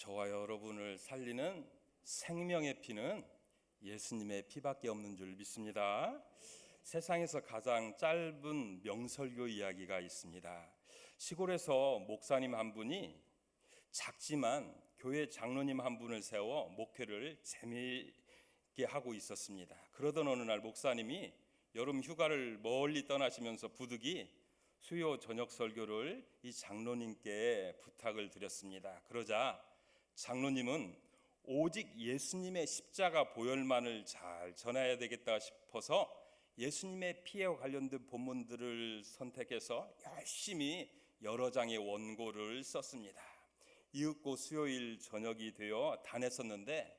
저와 여러분을 살리는 생명의 피는 예수님의 피밖에 없는 줄 믿습니다. 세상에서 가장 짧은 명설교 이야기가 있습니다. 시골에서 목사님 한 분이 작지만 교회 장로님 한 분을 세워 목회를 재미있게 하고 있었습니다. 그러던 어느 날 목사님이 여름 휴가를 멀리 떠나시면서 부득이 수요 저녁 설교를 이 장로님께 부탁을 드렸습니다. 그러자 장로님은 오직 예수님의 십자가 보혈만을 잘 전해야 되겠다 싶어서 예수님의 피와 관련된 본문들을 선택해서 열심히 여러 장의 원고를 썼습니다. 이윽고 수요일 저녁이 되어 다녔었는데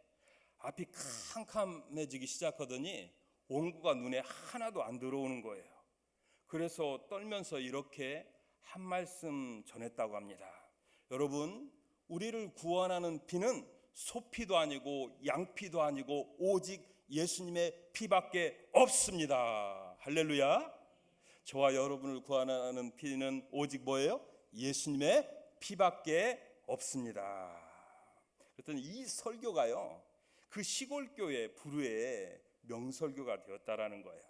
앞이 캄캄해지기 시작하더니 원고가 눈에 하나도 안 들어오는 거예요. 그래서 떨면서 이렇게 한 말씀 전했다고 합니다. 여러분, 우리를 구원하는 피는 소피도 아니고 양피도 아니고 오직 예수님의 피밖에 없습니다. 할렐루야. 저와 여러분을 구원하는 피는 오직 뭐예요? 예수님의 피밖에 없습니다. 그랬더니 이 설교가요, 그 시골교회 부르의 명설교가 되었다라는 거예요.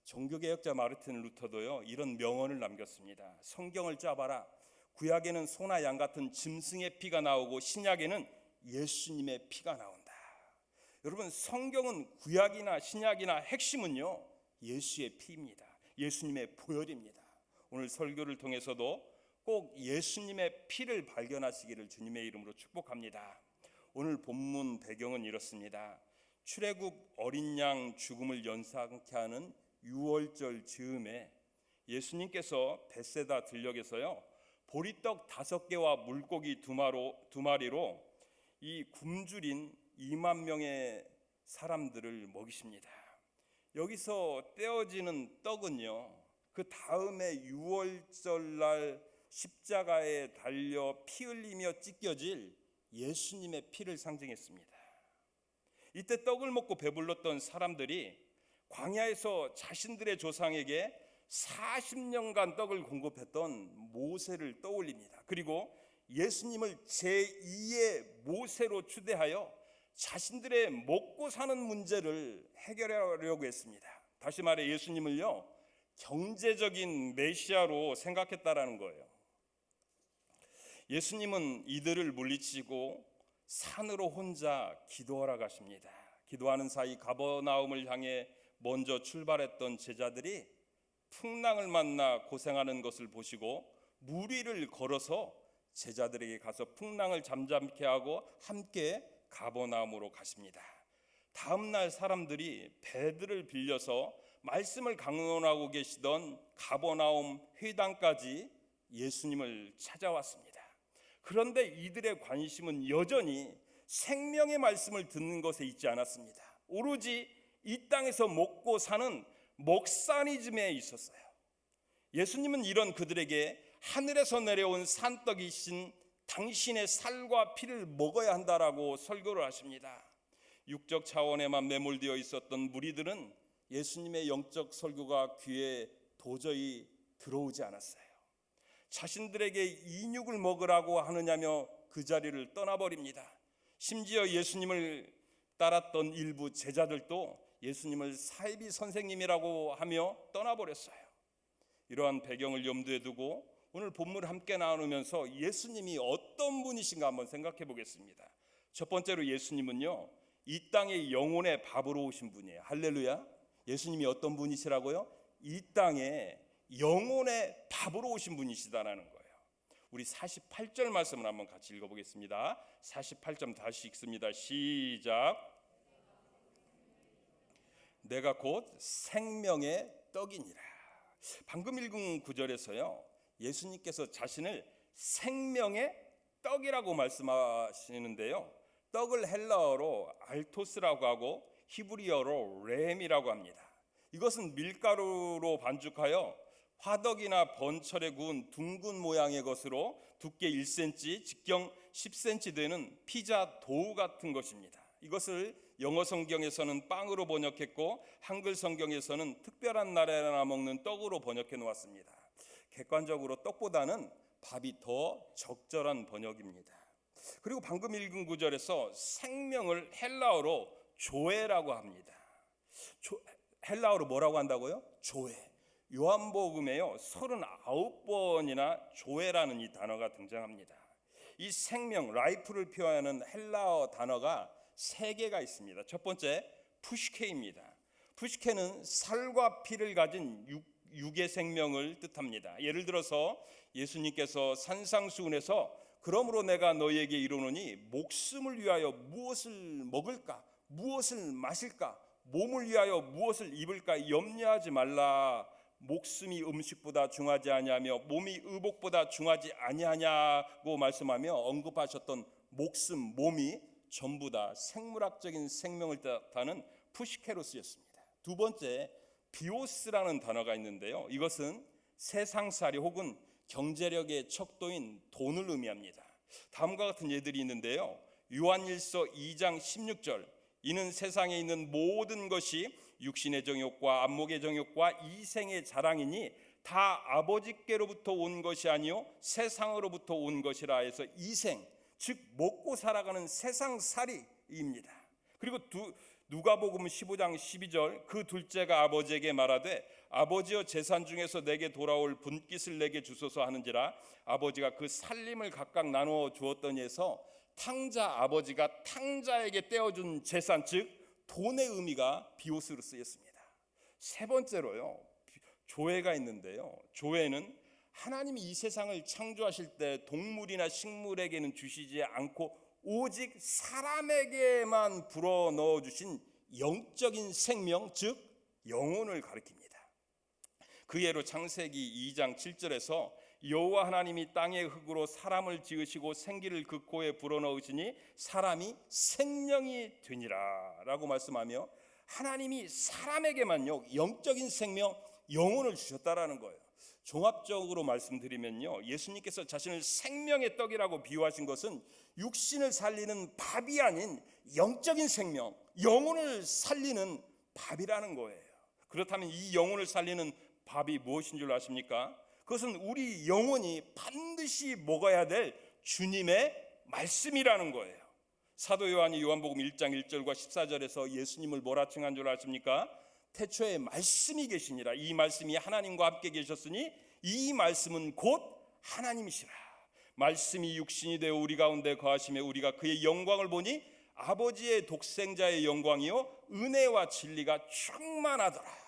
종교개혁자 마르틴 루터도요 이런 명언을 남겼습니다. 성경을 짜봐라. 구약에는 소나 양 같은 짐승의 피가 나오고 신약에는 예수님의 피가 나온다. 여러분, 성경은 구약이나 신약이나 핵심은요 예수의 피입니다. 예수님의 보혈입니다. 오늘 설교를 통해서도 꼭 예수님의 피를 발견하시기를 주님의 이름으로 축복합니다. 오늘 본문 배경은 이렇습니다. 출애굽 어린 양 죽음을 연상케 하는 유월절 즈음에 예수님께서 벳세다 들녘에서요 보리떡 5개와 물고기 2마리로 이 굶주린 2만 명의 사람들을 먹이십니다. 여기서 떼어지는 떡은요 그 다음에 유월절날 십자가에 달려 피 흘리며 찢겨질 예수님의 피를 상징했습니다. 이때 떡을 먹고 배불렀던 사람들이 광야에서 자신들의 조상에게 40년간 떡을 공급했던 모세를 떠올립니다. 그리고 예수님을 제2의 모세로 추대하여 자신들의 먹고 사는 문제를 해결하려고 했습니다. 다시 말해 예수님을요 경제적인 메시아로 생각했다라는 거예요. 예수님은 이들을 물리치고 산으로 혼자 기도하러 가십니다. 기도하는 사이 가버나움을 향해 먼저 출발했던 제자들이 풍랑을 만나 고생하는 것을 보시고 무리를 걸어서 제자들에게 가서 풍랑을 잠잠케 하고 함께 가버나움으로 가십니다. 다음 날 사람들이 배들을 빌려서 말씀을 강론하고 계시던 가버나움 회당까지 예수님을 찾아왔습니다. 그런데 이들의 관심은 여전히 생명의 말씀을 듣는 것에 있지 않았습니다. 오로지 이 땅에서 먹고 사는 먹사니즘에 있었어요. 예수님은 이런 그들에게 하늘에서 내려온 산떡이신 당신의 살과 피를 먹어야 한다라고 설교를 하십니다. 육적 차원에만 매몰되어 있었던 무리들은 예수님의 영적 설교가 귀에 도저히 들어오지 않았어요. 자신들에게 인육을 먹으라고 하느냐며 그 자리를 떠나버립니다. 심지어 예수님을 따랐던 일부 제자들도 예수님을 사이비 선생님이라고 하며 떠나버렸어요. 이러한 배경을 염두에 두고 오늘 본문을 함께 나누면서 예수님이 어떤 분이신가 한번 생각해 보겠습니다. 첫 번째로 예수님은요 이 땅의 영혼의 밥으로 오신 분이에요. 할렐루야. 예수님이 어떤 분이시라고요? 이 땅에 영혼의 밥으로 오신 분이시다라는 거예요. 우리 48절 말씀을 한번 같이 읽어보겠습니다. 48절 다시 읽습니다. 시작. 내가 곧 생명의 떡이니라. 방금 읽은 구절에서요 예수님께서 자신을 생명의 떡이라고 말씀하시는데요, 떡을 헬라어로 알토스라고 하고 히브리어로 렘이라고 합니다. 이것은 밀가루로 반죽하여 화덕이나 번철에 구운 둥근 모양의 것으로 두께 1cm, 직경 10cm 되는 피자 도우 같은 것입니다. 이것을 영어 성경에서는 빵으로 번역했고 한글 성경에서는 특별한 날에나 먹는 떡으로 번역해 놓았습니다. 객관적으로 떡보다는 밥이 더 적절한 번역입니다. 그리고 방금 읽은 구절에서 생명을 헬라어로 조에라고 합니다. 헬라어로 뭐라고 한다고요? 조에. 요한복음에요 39번이나 조에라는 이 단어가 등장합니다. 이 생명, 라이프를 표현하는 헬라어 단어가 3개가 있습니다. 첫 번째 푸시케입니다. 푸시케는 살과 피를 가진 육의 생명을 뜻합니다. 예를 들어서 예수님께서 산상수훈에서 그러므로 내가 너희에게 이르노니 목숨을 위하여 무엇을 먹을까, 무엇을 마실까, 몸을 위하여 무엇을 입을까 염려하지 말라. 목숨이 음식보다 중하지 아니하며 몸이 의복보다 중하지 아니하냐고 말씀하며 언급하셨던 목숨, 몸이 전부 다 생물학적인 생명을 뜻하는 푸시케로 쓰였습니다. 두 번째 비오스라는 단어가 있는데요, 이것은 세상살이 혹은 경제력의 척도인 돈을 의미합니다. 다음과 같은 예들이 있는데요, 요한일서 2장 16절 이는 세상에 있는 모든 것이 육신의 정욕과 안목의 정욕과 이생의 자랑이니 다 아버지께로부터 온 것이 아니요 세상으로부터 온 것이라 해서 이생, 즉 먹고 살아가는 세상살이입니다. 그리고 누가복음 15장 12절 그 둘째가 아버지에게 말하되 아버지여 재산 중에서 내게 돌아올 분깃을 내게 주소서 하는지라 아버지가 그 살림을 각각 나누어 주었더니 해서 탕자 아버지가 탕자에게 떼어준 재산, 즉 돈의 의미가 비오스로 쓰였습니다. 세 번째로요 조회가 있는데요, 조회는 하나님이 이 세상을 창조하실 때 동물이나 식물에게는 주시지 않고 오직 사람에게만 불어넣어 주신 영적인 생명, 즉 영혼을 가리킵니다. 그 예로 창세기 2장 7절에서 여호와 하나님이 땅의 흙으로 사람을 지으시고 생기를 그 코에 불어넣으시니 사람이 생명이 되니라 라고 말씀하며 하나님이 사람에게만요 영적인 생명, 영혼을 주셨다라는 거예요. 종합적으로 말씀드리면요, 예수님께서 자신을 생명의 떡이라고 비유하신 것은 육신을 살리는 밥이 아닌 영적인 생명, 영혼을 살리는 밥이라는 거예요. 그렇다면 이 영혼을 살리는 밥이 무엇인 줄 아십니까? 그것은 우리 영혼이 반드시 먹어야 될 주님의 말씀이라는 거예요. 사도 요한이 요한복음 1장 1절과 14절에서 예수님을 뭐라 칭한 줄 아십니까? 태초에 말씀이 계시니라. 이 말씀이 하나님과 함께 계셨으니 이 말씀은 곧 하나님이시라. 말씀이 육신이 되어 우리 가운데 거하시며 우리가 그의 영광을 보니 아버지의 독생자의 영광이요 은혜와 진리가 충만하더라.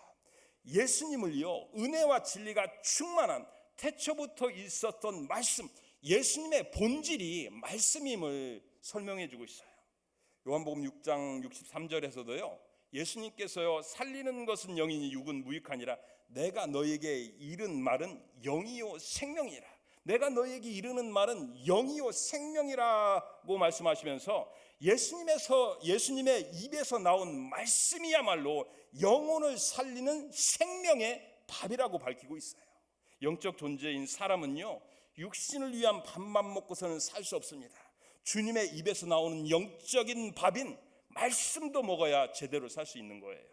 예수님을요 은혜와 진리가 충만한 태초부터 있었던 말씀, 예수님의 본질이 말씀임을 설명해 주고 있어요. 요한복음 6장 63절에서도요 예수님께서요 살리는 것은 영이니 육은 무익하니라. 내가 너에게 이른 말은 영이요 생명이라. 내가 너에게 이르는 말은 영이요 생명이라고 말씀하시면서 예수님의 입에서 나온 말씀이야말로 영혼을 살리는 생명의 밥이라고 밝히고 있어요. 영적 존재인 사람은요 육신을 위한 밥만 먹고서는 살 수 없습니다. 주님의 입에서 나오는 영적인 밥인 말씀도 먹어야 제대로 살 수 있는 거예요.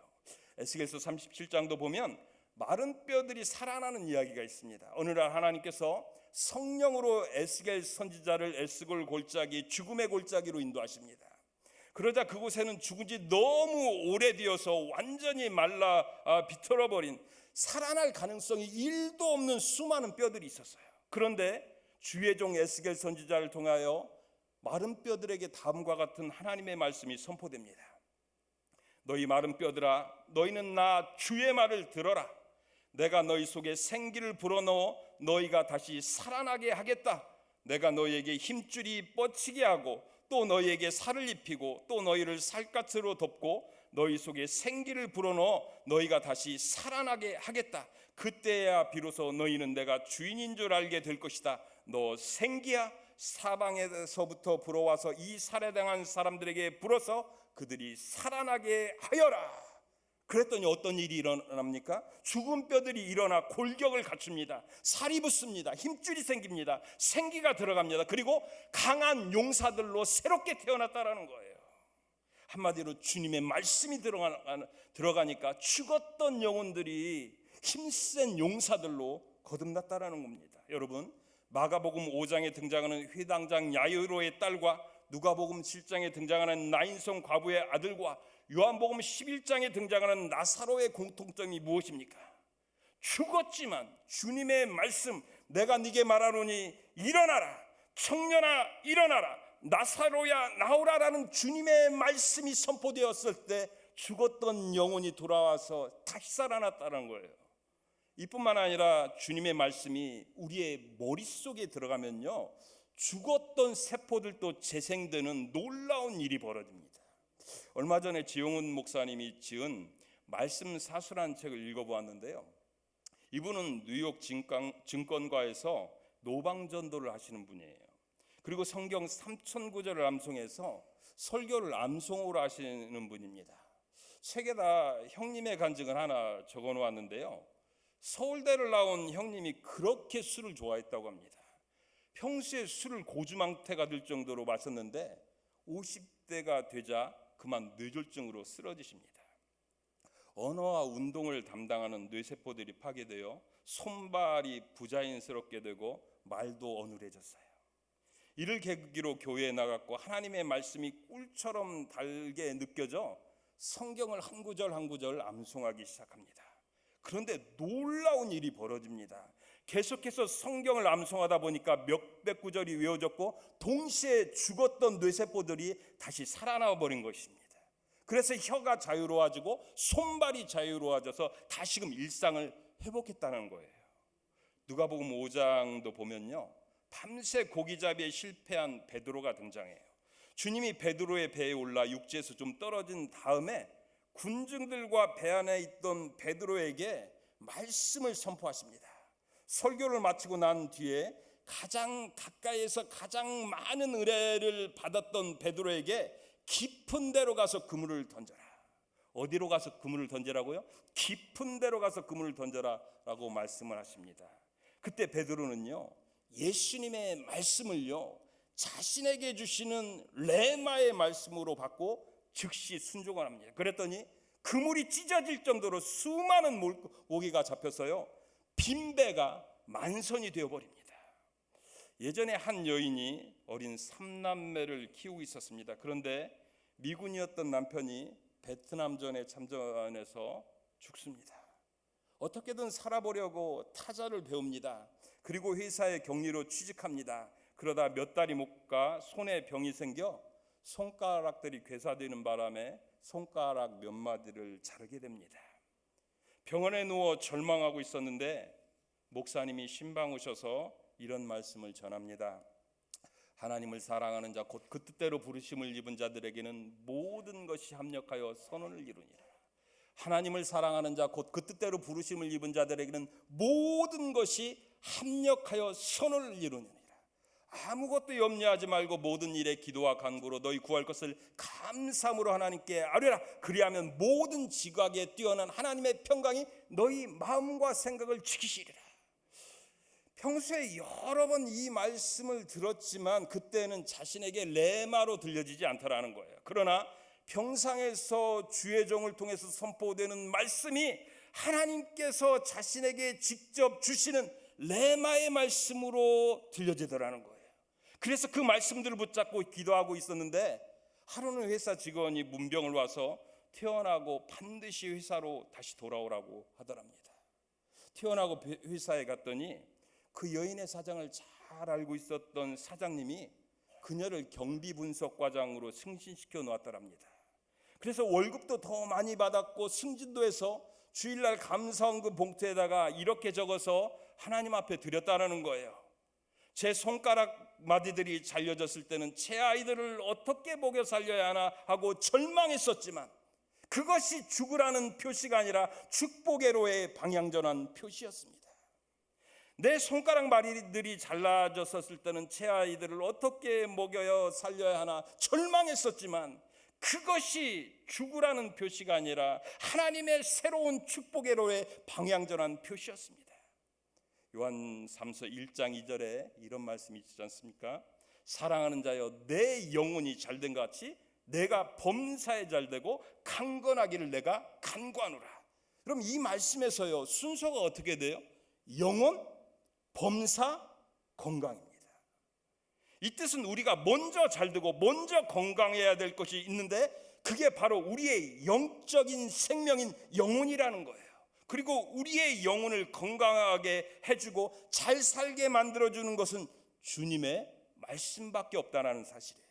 에스겔서 37장도 보면 마른 뼈들이 살아나는 이야기가 있습니다. 어느 날 하나님께서 성령으로 에스겔 선지자를 에스골 골짜기, 죽음의 골짜기로 인도하십니다. 그러자 그곳에는 죽은 지 너무 오래되어서 완전히 말라 비틀어버린 살아날 가능성이 1도 없는 수많은 뼈들이 있었어요. 그런데 주의 종 에스겔 선지자를 통하여 마른 뼈들에게 다음과 같은 하나님의 말씀이 선포됩니다. 너희 마른 뼈들아, 너희는 나 주의 말을 들어라. 내가 너희 속에 생기를 불어넣어 너희가 다시 살아나게 하겠다. 내가 너희에게 힘줄이 뻗치게 하고 또 너희에게 살을 입히고 또 너희를 살갗으로 덮고 너희 속에 생기를 불어넣어 너희가 다시 살아나게 하겠다. 그때야 비로소 너희는 내가 주인인 줄 알게 될 것이다. 너 생기야, 사방에서부터 불어와서 이 살해당한 사람들에게 불어서 그들이 살아나게 하여라. 그랬더니 어떤 일이 일어납니까? 죽은 뼈들이 일어나 골격을 갖춥니다. 살이 붙습니다. 힘줄이 생깁니다. 생기가 들어갑니다. 그리고 강한 용사들로 새롭게 태어났다라는 거예요. 한마디로 주님의 말씀이 들어가니까 죽었던 영혼들이 힘센 용사들로 거듭났다라는 겁니다. 여러분, 마가복음 5장에 등장하는 회당장 야이로의 딸과 누가복음 7장에 등장하는 나인성 과부의 아들과 요한복음 11장에 등장하는 나사로의 공통점이 무엇입니까? 죽었지만 주님의 말씀, 내가 네게 말하노니 일어나라, 청년아 일어나라, 나사로야 나오라라는 주님의 말씀이 선포되었을 때 죽었던 영혼이 돌아와서 다시 살아났다는 거예요. 이뿐만 아니라 주님의 말씀이 우리의 머릿속에 들어가면요, 죽었던 세포들도 재생되는 놀라운 일이 벌어집니다. 얼마 전에 지용훈 목사님이 지은 말씀 사수라는 책을 읽어보았는데요, 이분은 뉴욕 증권가에서 노방전도를 하시는 분이에요. 그리고 성경 3,000구절을 암송해서 설교를 암송으로 하시는 분입니다. 책에다 형님의 간증을 하나 적어 놓았는데요, 서울대를 나온 형님이 그렇게 술을 좋아했다고 합니다. 평소에 술을 고주망태가 될 정도로 마셨는데 50대가 되자 그만 뇌졸중으로 쓰러지십니다. 언어와 운동을 담당하는 뇌세포들이 파괴되어 손발이 부자연스럽게 되고 말도 어눌해졌어요. 이를 계기로 교회에 나갔고 하나님의 말씀이 꿀처럼 달게 느껴져 성경을 한 구절 한 구절 암송하기 시작합니다. 그런데 놀라운 일이 벌어집니다. 계속해서 성경을 암송하다 보니까 몇백 구절이 외워졌고 동시에 죽었던 뇌세포들이 다시 살아나 버린 것입니다. 그래서 혀가 자유로워지고 손발이 자유로워져서 다시금 일상을 회복했다는 거예요. 누가복음 5장도 보면요, 밤새 고기잡이에 실패한 베드로가 등장해요. 주님이 베드로의 배에 올라 육지에서 좀 떨어진 다음에 군중들과 배 안에 있던 베드로에게 말씀을 선포하십니다. 설교를 마치고 난 뒤에 가장 가까이에서 가장 많은 은혜를 받았던 베드로에게 깊은 데로 가서 그물을 던져라. 어디로 가서 그물을 던지라고요? 깊은 데로 가서 그물을 던져라 라고 말씀을 하십니다. 그때 베드로는요, 예수님의 말씀을요, 자신에게 주시는 레마의 말씀으로 받고 즉시 순종을 합니다. 그랬더니 그물이 찢어질 정도로 수많은 모기가 잡혀서요, 빈배가 만선이 되어버립니다. 예전에 한 여인이 어린 3남매를 키우고 있었습니다. 그런데 미군이었던 남편이 베트남전에 참전해서 죽습니다. 어떻게든 살아보려고 타자를 배웁니다. 그리고 회사에 격리로 취직합니다. 그러다 몇 달이 못 가 손에 병이 생겨 손가락들이 괴사되는 바람에 손가락 몇 마디를 자르게 됩니다. 병원에 누워 절망하고 있었는데 목사님이 신방 오셔서 이런 말씀을 전합니다. 하나님을 사랑하는 자 곧 그 뜻대로 부르심을 입은 자들에게는 모든 것이 합력하여 선언을 이루니라. 하나님을 사랑하는 자 곧 그 뜻대로 부르심을 입은 자들에게는 모든 것이 합력하여 선언을 이루니라. 아무것도 염려하지 말고 모든 일에 기도와 간구로 너희 구할 것을 감사함으로 하나님께 아뢰라. 그리하면 모든 지각에 뛰어난 하나님의 평강이 너희 마음과 생각을 지키시리라. 평소에 여러 번 이 말씀을 들었지만 그때는 자신에게 레마로 들려지지 않더라는 거예요. 그러나 평상에서 주의 종을 통해서 선포되는 말씀이 하나님께서 자신에게 직접 주시는 레마의 말씀으로 들려지더라는 거예요. 그래서 그 말씀들을 붙잡고 기도하고 있었는데 하루는 회사 직원이 문병을 와서 퇴원하고 반드시 회사로 다시 돌아오라고 하더랍니다. 퇴원하고 회사에 갔더니 그 여인의 사정을 잘 알고 있었던 사장님이 그녀를 경비분석과장으로 승진시켜 놓았더랍니다. 그래서 월급도 더 많이 받았고 승진도 해서 주일날 감사원금 봉투에다가 이렇게 적어서 하나님 앞에 드렸다는 거예요. 제 손가락 마디들이 잘려졌을 때는 제 아이들을 어떻게 먹여 살려야 하나 하고 절망했었지만 그것이 죽으라는 표시가 아니라 축복의로의 방향전환 표시였습니다. 내 손가락 마디들이 잘라졌었을 때는 제 아이들을 어떻게 먹여 살려야 하나 절망했었지만 그것이 죽으라는 표시가 아니라 하나님의 새로운 축복의로의 방향전환 표시였습니다. 요한 3서 1장 2절에 이런 말씀이 있지 않습니까? 사랑하는 자여 내 영혼이 잘된 것 같이 내가 범사에 잘되고 강건하기를 내가 간구하노라. 그럼 이 말씀에서요 순서가 어떻게 돼요? 영혼, 범사, 건강입니다. 이 뜻은 우리가 먼저 잘 되고 먼저 건강해야 될 것이 있는데 그게 바로 우리의 영적인 생명인 영혼이라는 거예요. 그리고 우리의 영혼을 건강하게 해주고 잘 살게 만들어주는 것은 주님의 말씀밖에 없다는 사실이에요.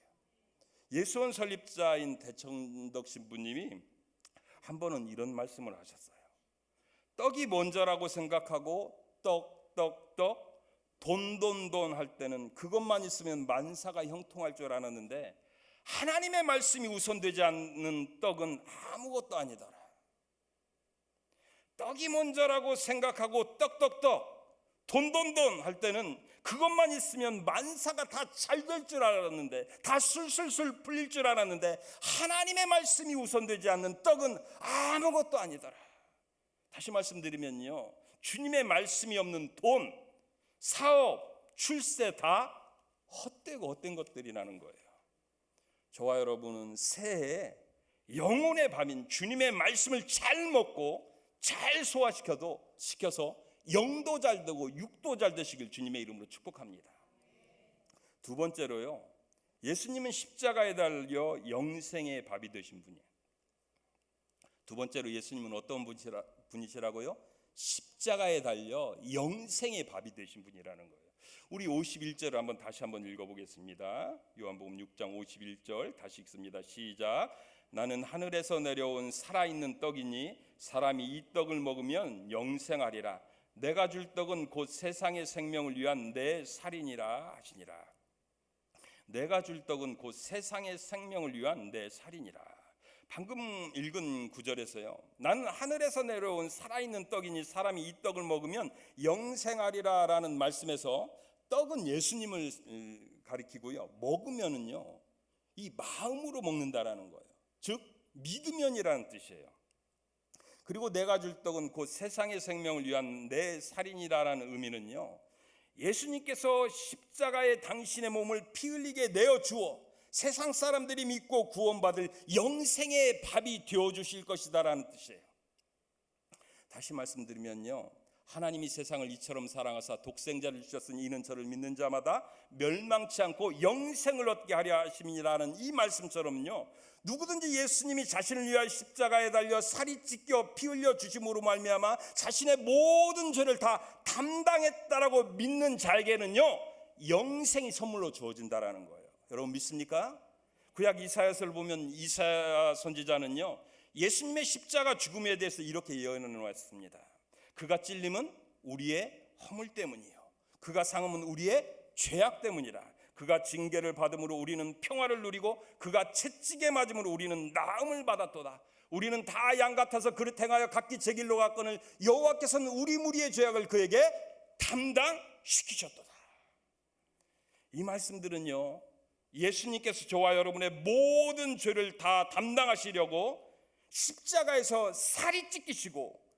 예수원 설립자인 대청덕 신부님이 한 번은 이런 말씀을 하셨어요. 떡이 먼저라고 생각하고 떡 돈 할 때는 그것만 있으면 만사가 형통할 줄 알았는데 하나님의 말씀이 우선되지 않는 떡은 아무것도 아니더라. 떡이 먼저라고 생각하고 떡 돈 할 때는 그것만 있으면 만사가 다 잘 될 줄 알았는데, 다 술술술 풀릴 줄 알았는데 하나님의 말씀이 우선되지 않는 떡은 아무것도 아니더라. 다시 말씀드리면요, 주님의 말씀이 없는 돈, 사업, 출세 다 헛되고 헛된 것들이라는 거예요. 저와 여러분은 새해에 영혼의 밤인 주님의 말씀을 잘 먹고 잘 시켜서 영도 잘 되고 육도 잘 되시길 주님의 이름으로 축복합니다. 두 번째로요, 예수님은 십자가에 달려 영생의 밥이 되신 분이에요. 두 번째로 예수님은 어떤 분이시라고요? 십자가에 달려 영생의 밥이 되신 분이라는 거예요. 우리 51절을 다시 한번 읽어보겠습니다. 요한복음 6장 51절 다시 읽습니다. 시작. 나는 하늘에서 내려온 살아있는 떡이니 사람이 이 떡을 먹으면 영생하리라. 내가 줄 떡은 곧 세상의 생명을 위한 내 살이니라 하시니라. 내가 줄 떡은 곧 세상의 생명을 위한 내 살이니라. 방금 읽은 구절에서요, 나는 하늘에서 내려온 살아있는 떡이니 사람이 이 떡을 먹으면 영생하리라 라는 말씀에서 떡은 예수님을 가리키고요, 먹으면은요 이 마음으로 먹는다라는 거예요. 즉 믿으면이라는 뜻이에요. 그리고 내가 줄 떡은 곧 세상의 생명을 위한 내 살이니라라는 의미는요, 예수님께서 십자가에 당신의 몸을 피 흘리게 내어주어 세상 사람들이 믿고 구원받을 영생의 밥이 되어주실 것이다라는 뜻이에요. 다시 말씀드리면요, 하나님이 세상을 이처럼 사랑하사 독생자를 주셨으니 이는 저를 믿는 자마다 멸망치 않고 영생을 얻게 하려 하심이라는 이 말씀처럼요, 누구든지 예수님이 자신을 위하여 십자가에 달려 살이 찢겨 피 흘려 주심으로 말미암아 자신의 모든 죄를 다 담당했다라고 믿는 자에게는요 영생이 선물로 주어진다라는 거예요. 여러분 믿습니까? 구약 이사야서를 보면 이사야 선지자는요 예수님의 십자가 죽음에 대해서 이렇게 예언을 했습니다. 그가 찔림은 우리의 허물 때문이요, 그가 상함은 우리의 죄악 때문이라. 그가 징계를 받음으로 우리는 평화를 누리고 그가 채찍에 맞음으로 우리는 나음을 받았도다. 우리는 다 양 같아서 그릇 행하여 각기 제 길로 갔거늘 여호와께서는 우리 무리의 죄악을 그에게 담당시키셨도다. 이 말씀들은요 예수님께서 저와 여러분의 모든 죄를 다 담당하시려고 십자가에서 살이 찢기시고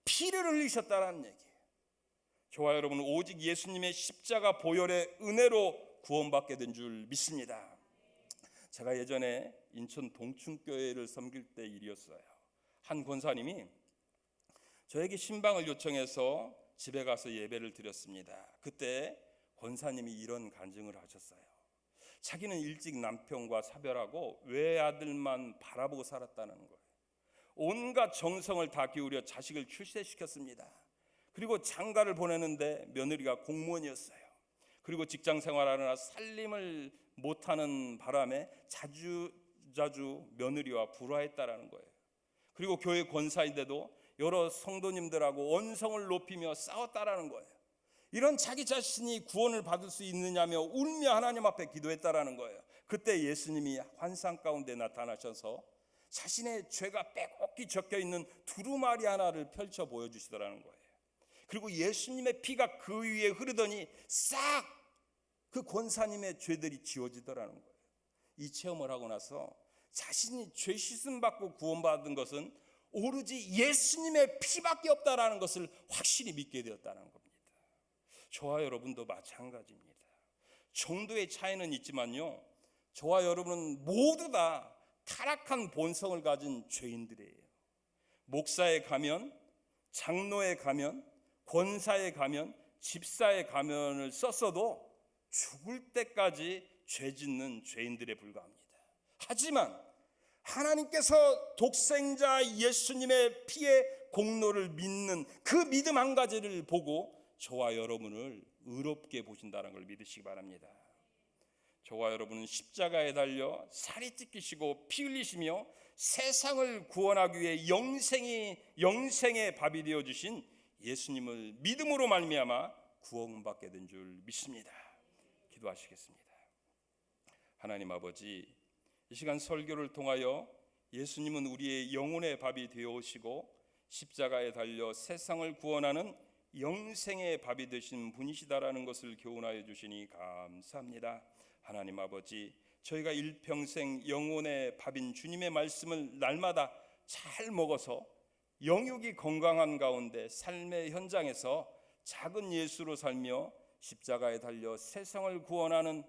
피를 흘리셨다는 얘기예요. 저와 여러분은 오직 예수님의 십자가 보혈의 은혜로 구원받게 된 줄 믿습니다. 제가 예전에 인천 동춘교회를 섬길 때 일이었어요. 한 권사님이 저에게 신방을 요청해서 집에 가서 예배를 드렸습니다. 그때 권사님이 이런 간증을 하셨어요. 자기는 일찍 남편과 사별하고 외아들만 바라보고 살았다는 거예요. 온갖 정성을 다 기울여 자식을 출세시켰습니다. 그리고 장가를 보내는데 며느리가 공무원이었어요. 그리고 직장 생활하느라 살림을 못하는 바람에 자주 며느리와 불화했다라는 거예요. 그리고 교회 권사인데도 여러 성도님들하고 원성을 높이며 싸웠다라는 거예요. 이런 자기 자신이 구원을 받을 수 있느냐며 울며 하나님 앞에 기도했다라는 거예요. 그때 예수님이 환상 가운데 나타나셔서 자신의 죄가 빼곡히 적혀있는 두루마리 하나를 펼쳐 보여주시더라는 거예요. 그리고 예수님의 피가 그 위에 흐르더니 싹 그 권사님의 죄들이 지워지더라는 거예요. 이 체험을 하고 나서 자신이 죄 씻음 받고 구원받은 것은 오로지 예수님의 피밖에 없다라는 것을 확실히 믿게 되었다는 겁니다. 저와 여러분도 마찬가지입니다. 정도의 차이는 있지만요, 저와 여러분은 모두 다 타락한 본성을 가진 죄인들이에요. 목사에 가면, 장로에 가면, 권사에 가면, 집사의 가면을 썼어도 죽을 때까지 죄 짓는 죄인들에 불과합니다. 하지만 하나님께서 독생자 예수님의 피의 공로를 믿는 그 믿음 한 가지를 보고 저와 여러분을 의롭게 보신다는 걸 믿으시기 바랍니다. 저와 여러분은 십자가에 달려 살이 찢기시고 피 흘리시며 세상을 구원하기 위해 영생의 밥이 되어 주신 예수님을 믿음으로 말미암아 구원받게 된 줄 믿습니다. 기도하시겠습니다. 하나님 아버지, 이 시간 설교를 통하여 예수님은 우리의 영혼의 밥이 되어 오시고 십자가에 달려 세상을 구원하는 영생의 밥이 되신 분이시다라는 것을 교훈하여 주시니 감사합니다. 하나님 아버지, 저희가 일평생 영혼의 밥인 주님의 말씀을 날마다 잘 먹어서 영육이 건강한 가운데 삶의 현장에서 작은 예수로 살며 십자가에 달려 세상을 구원하는